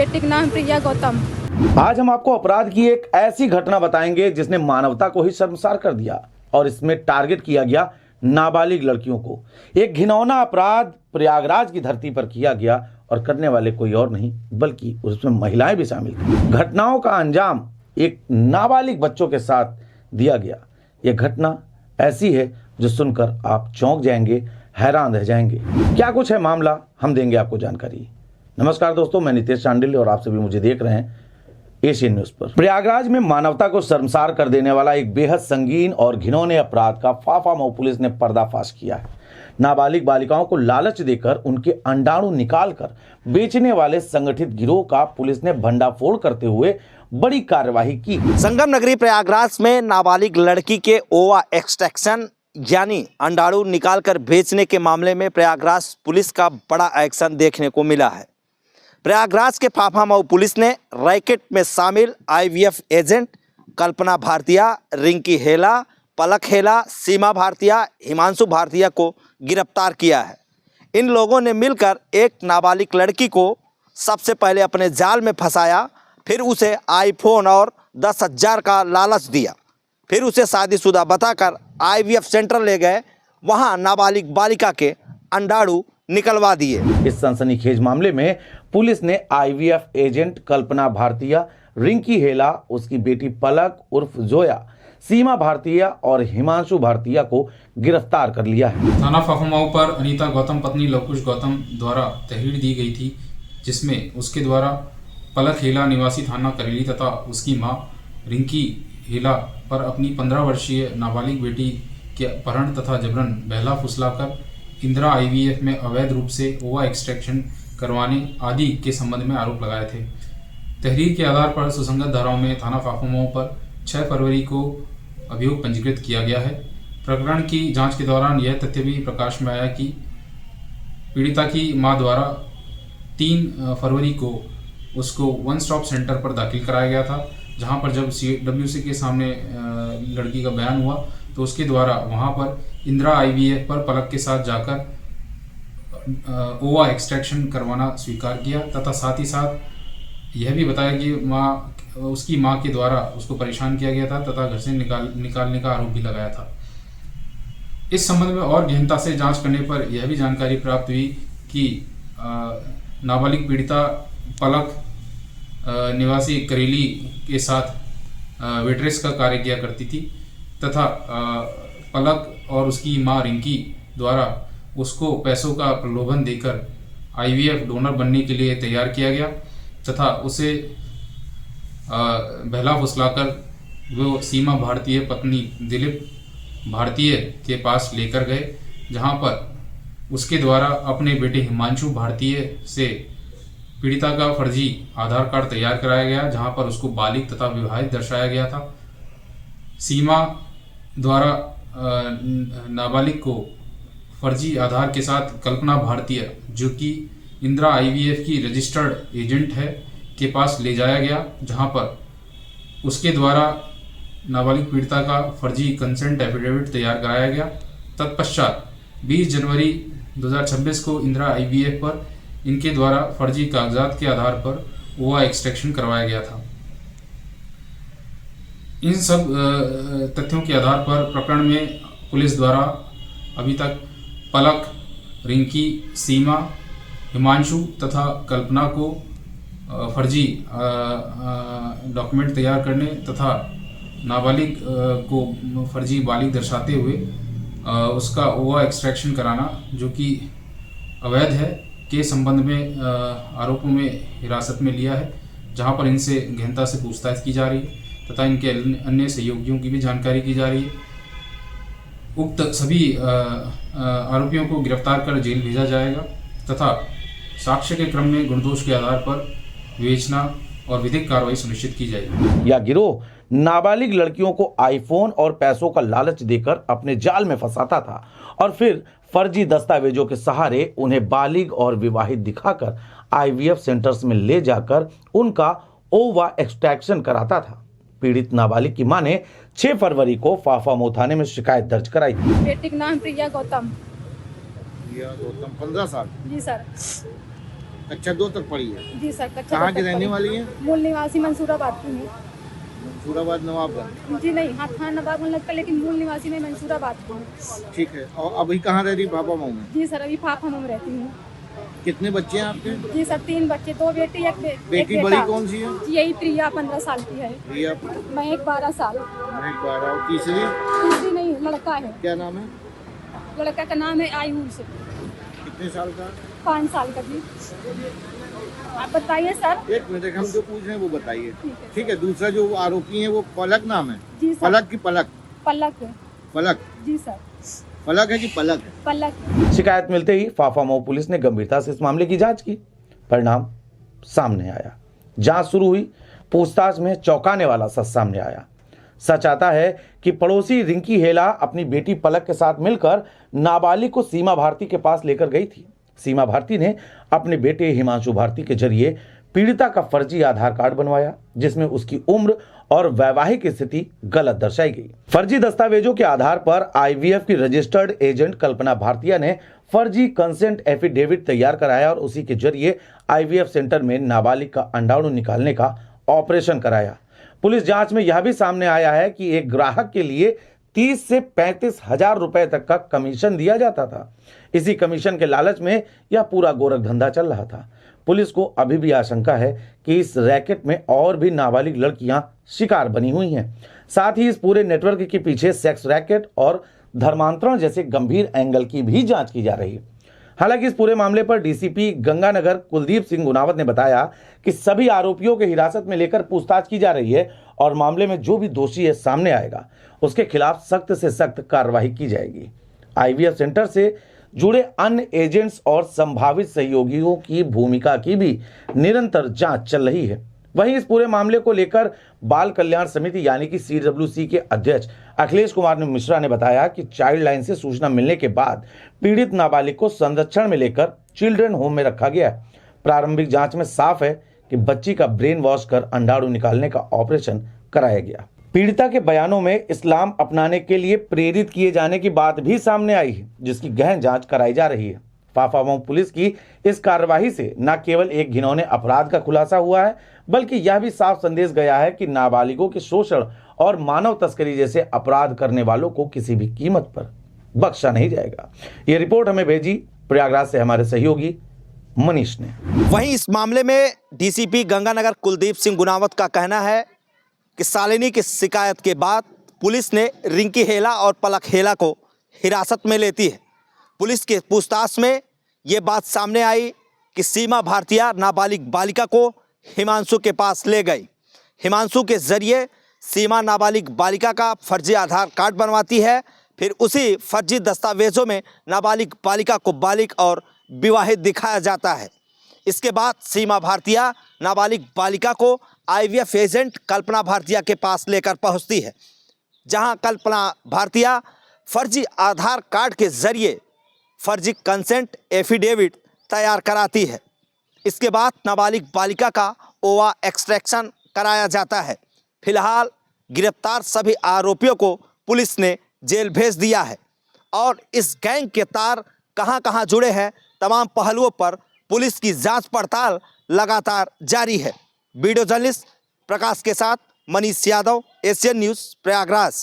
बेटी का नाम प्रिया गौतम। आज हम आपको अपराध की एक ऐसी घटना बताएंगे जिसने मानवता को ही शर्मसार कर दिया और इसमें टारगेट किया गया नाबालिग लड़कियों को। एक घिनौना अपराध प्रयागराज की धरती पर किया गया और करने वाले कोई और नहीं बल्कि उसमें महिलाएं भी शामिल थी। घटनाओं का अंजाम एक नाबालिग बच्चों के साथ दिया गया। यह घटना ऐसी है जो सुनकर आप चौंक जाएंगे, हैरान रह जाएंगे। क्या कुछ है मामला, हम देंगे आपको जानकारी। नमस्कार दोस्तों, मैं नितेश चांडिल और आप सभी मुझे देख रहे हैं एशियन न्यूज पर। प्रयागराज में मानवता को शर्मसार कर देने वाला एक बेहद संगीन और घिनौने अपराध का फाफामऊ पुलिस ने पर्दाफाश किया है। नाबालिग बालिकाओं को लालच देकर उनके अंडाणु निकालकर बेचने वाले संगठित गिरोह का पुलिस ने भंडाफोड़ करते हुए बड़ी कार्यवाही की। संगम नगरी प्रयागराज में नाबालिग लड़की के ओवा एक्सट्रैक्शन यानी अंडाणु निकालकर बेचने के मामले में प्रयागराज पुलिस का बड़ा एक्शन देखने को मिला है। प्रयागराज के फाफामऊ पुलिस ने रैकेट में शामिल आईवीएफ एजेंट कल्पना भारतीय, रिंकी हेला, पलक हेला, सीमा भारतीय, हिमांशु भारतीय को गिरफ्तार किया है। इन लोगों ने मिलकर एक नाबालिग लड़की को सबसे पहले अपने जाल में फंसाया, फिर उसे आईफोन और 10,000 का लालच दिया, फिर उसे शादीशुदा बताकर आईवीएफ सेंटर ले गए। वहां नाबालिग बालिका के अंडाणु निकलवा दिए। इस सनसनीखेज मामले में पुलिस ने आईवीएफ एजेंट कल्पना भारतीय, रिंकी हेला, उसकी बेटी पलक उर्फ जोया, सीमा भारतीय और हिमांशु भारतीय को गिरफ्तार कर लिया है। थाना फाफामऊ पर अनीता गौतम पत्नी लवकुश गौतम द्वारा तहरीर दी गई थी, जिसमें उसके द्वारा पलक हेला निवासी थाना करेली तथा उसकी मां रिंकी हेला पर अपनी 15 वर्षीय नाबालिग बेटी के अपहरण तथा जबरन बहला फुसलाकर इंदिरा आईवीएफ में अवैध रूप से ओवा एक्सट्रैक्शन करवाने आदि के संबंध में आरोप लगाए थे। तहरीर के आधार पर सुसंगत धाराओं में थाना फाफामऊ पर 6 फरवरी को अभियोग पंजीकृत किया गया है। प्रकरण की जांच के दौरान यह तथ्य भी प्रकाश में आया कि पीड़िता की मां द्वारा 3 फरवरी को उसको वन स्टॉप सेंटर पर दाखिल कराया गया था, जहां पर जब CWC के सामने लड़की का बयान हुआ तो उसके द्वारा वहां पर इंदिरा आईवीएफ पर पलक के साथ जाकर ओवा एक्सट्रैक्शन करवाना स्वीकार किया तथा साथ ही साथ यह भी बताया कि उसकी मां के द्वारा उसको परेशान किया गया था तथा घर से निकालने का आरोप भी लगाया था। इस संबंध में और गहनता से जांच करने पर यह भी जानकारी प्राप्त हुई कि नाबालिग पीड़िता पलक निवासी करेली के साथ वेट्रेस का कार्य किया करती थी तथा पलक और उसकी मां रिंकी द्वारा उसको पैसों का प्रलोभन देकर आईवीएफ डोनर बनने के लिए तैयार किया गया तथा उसे बहला फुसलाकर वो सीमा भारतीय पत्नी दिलीप भारतीय के पास लेकर गए, जहां पर उसके द्वारा अपने बेटे हिमांशु भारतीय से पीड़िता का फर्जी आधार कार्ड तैयार कराया गया, जहां पर उसको बालिग तथा विवाहित दर्शाया गया था। सीमा द्वारा नाबालिग को फर्जी आधार के साथ कल्पना भारतीय, जो कि इंदिरा आईवीएफ की रजिस्टर्ड एजेंट है, के पास ले जाया गया, जहां पर उसके द्वारा नाबालिग पीड़िता का फर्जी कंसेंट एफिडेविट तैयार कराया गया। तत्पश्चात 20 जनवरी 2026 को इंदिरा आईवीएफ पर इनके द्वारा फर्जी कागजात के आधार पर ओवा एक्सट्रैक्शन करवाया गया था। इन सब तथ्यों के आधार पर प्रकरण में पुलिस द्वारा अभी तक पलक, रिंकी, सीमा, हिमांशु तथा कल्पना को फर्जी डॉक्यूमेंट तैयार करने तथा नाबालिग को फर्जी बालिग दर्शाते हुए उसका ओवा एक्सट्रैक्शन कराना, जो कि अवैध है, के संबंध में आरोपों में हिरासत में लिया है, जहां पर इनसे गहनता से पूछताछ की जा रही है तथा इनके अन्य सहयोगियों की भी जानकारी की जा रही है। उक्त सभी आरोपियों को गिरफ्तार कर जेल भेजा जाएगा तथा साक्ष्य के क्रम में गुणदोष के आधार पर विवेचना और विधिक कार्रवाई सुनिश्चित की जाएगी। यह गिरोह नाबालिग लड़कियों को आईफोन और पैसों का लालच देकर अपने जाल में फंसाता था और फिर फर्जी दस्तावेजों के सहारे उन्हें बालिग और विवाहित दिखाकर आईवीएफ सेंटर्स में ले जाकर उनका ओवा एक्सट्रैक्शन कराता था। पीड़ित नाबालिग की मां ने 6 फरवरी को फाफामऊ थाने में शिकायत दर्ज कराई थी। बेटी का नाम प्रिया गौतम। प्रिया गौतम 15 साल। जी सर। कक्षा 2 तक पढ़ी है। जी सर, कक्षा कहाँ दो की तक रहने पढ़ी। वाली है? मूल निवासी मंसूराबाद की हूँ। मंसूराबाद नवाबगंज। जी नहीं, हाँ थाना नवाबगंज लगता, लेकिन मूल निवासी मैं मंसूराबाद की हूँ। ठीक है। और अभी कहाँ रह रही पापा मऊ में? जी सर, अभी फाफा में रहती हूँ। कितने बच्चे हैं आपके? जी सर, 3 बच्चे, 2 बेटी एक बेटी बेटा। बड़ी कौन सी है? जी यही प्रिया 15 साल की है। प्रिया। मैं एक 12 साल। मैं 12 और तीसरी तीसरी नहीं, लड़का है। क्या नाम है? लड़का का नाम है आयुष। कितने साल का? 5 साल का जी। आप बताइए सर। एक मिनट, हम जो पूछ रहे हैं वो बताइए। ठीक है। ठीक है। दूसरा जो आरोपी है वो पलक नाम है? जी सर। पलक की पलक? पलक। पलक। जी सर, पलक है कि पलक है? पलक। शिकायत मिलते ही फाफा मऊ पुलिस ने गंभीरता से इस मामले की जांच की। परिणाम सामने आया। जांच शुरू हुई। पूछताछ में चौंकाने वाला सच सामने आया। सच आता है कि पड़ोसी रिंकी हेला अपनी बेटी पलक के साथ मिलकर नाबालिग को सीमा भारती के पास लेकर गई थी। सीमा भारती ने अपने बेटे हिमांशु भारती के जरिए पीड़िता का फर्जी आधार कार्ड बनवाया, जिसमें उसकी उम्र और वैवाहिक स्थिति गलत दर्शाई गई। फर्जी दस्तावेजों के आधार पर आईवीएफ की रजिस्टर्ड एजेंट कल्पना भारतीय ने फर्जी कंसेंट एफिडेविट तैयार कराया और उसी के जरिए आईवीएफ सेंटर में नाबालिग का अंडाणु निकालने का ऑपरेशन कराया। पुलिस जांच में यह भी सामने आया है कि एक ग्राहक के लिए 30 से 35 हजार रुपए तक का कमीशन दिया जाता था। इसी कमीशन के लालच में यह पूरा गोरख धंधा चल रहा था। पुलिस को अभी भी आशंका है कि इस रैकेट में और भी नाबालिग लड़कियां शिकार बनी हुई हैं। साथ ही इस पूरे नेटवर्क के पीछे सेक्स रैकेट और धर्मांतरण जैसे गंभीर एंगल की भी जांच की जा रही है। हालांकि इस पूरे मामले पर डीसीपी गंगानगर कुलदीप सिंह गुनावत ने बताया कि सभी आरोपियों को हिरासत में लेकर पूछताछ की जा रही है और मामले में जो भी दोषी है सामने आएगा उसके खिलाफ सख्त से सख्त कार्रवाई की जाएगी। आईवीएफ सेंटर से जुड़े अन्य एजेंट्स और संभावित सहयोगियों की भूमिका की भी निरंतर जांच चल रही है। वहीं इस पूरे मामले को लेकर बाल कल्याण समिति यानी कि CWC के अध्यक्ष अखिलेश कुमार मिश्रा ने बताया कि चाइल्ड लाइन से सूचना मिलने के बाद पीड़ित नाबालिग को संरक्षण में लेकर चिल्ड्रन होम में रखा गया है। प्रारंभिक जांच में साफ है कि बच्ची का ब्रेन वॉश कर अंडाणु निकालने का ऑपरेशन कराया गया। पीड़िता के बयानों में इस्लाम अपनाने के लिए प्रेरित किए जाने की बात भी सामने आई है, जिसकी गहन जांच कराई जा रही है। फाफा मऊ पुलिस की इस कार्रवाई से न केवल एक घिनौने अपराध का खुलासा हुआ है, बल्कि यह भी साफ संदेश गया है कि नाबालिगों के शोषण और मानव तस्करी जैसे अपराध करने वालों को किसी भी कीमत पर बख्शा नहीं जाएगा। ये रिपोर्ट हमें भेजी प्रयागराज से हमारे सहयोगी मनीष ने। वहीं इस मामले में डीसीपी गंगानगर कुलदीप सिंह गुनावत का कहना है कि शालिनी की शिकायत के बाद पुलिस ने रिंकी हेला और पलक हेला को हिरासत में लेती है। पुलिस के पूछताछ में ये बात सामने आई कि सीमा भारतीय नाबालिग बालिका को हिमांशु के पास ले गई। हिमांशु के जरिए सीमा नाबालिग बालिका का फर्जी आधार कार्ड बनवाती है, फिर उसी फर्जी दस्तावेजों में नाबालिग बालिका को बालिग और विवाहित दिखाया जाता है। इसके बाद सीमा भारतीय नाबालिग बालिका को आईवीएफ एजेंट कल्पना भारतीय के पास लेकर पहुंचती है, जहां कल्पना भारतीय फर्जी आधार कार्ड के जरिए फर्जी कंसेंट एफिडेविट तैयार कराती है। इसके बाद नाबालिग बालिका का ओवा एक्सट्रैक्शन कराया जाता है। फिलहाल गिरफ्तार सभी आरोपियों को पुलिस ने जेल भेज दिया है और इस गैंग के तार कहां-कहां जुड़े हैं, तमाम पहलुओं पर पुलिस की जांच पड़ताल लगातार जारी है। वीडियो जर्नलिस्ट प्रकाश के साथ मनीष यादव, एशियन न्यूज़, प्रयागराज।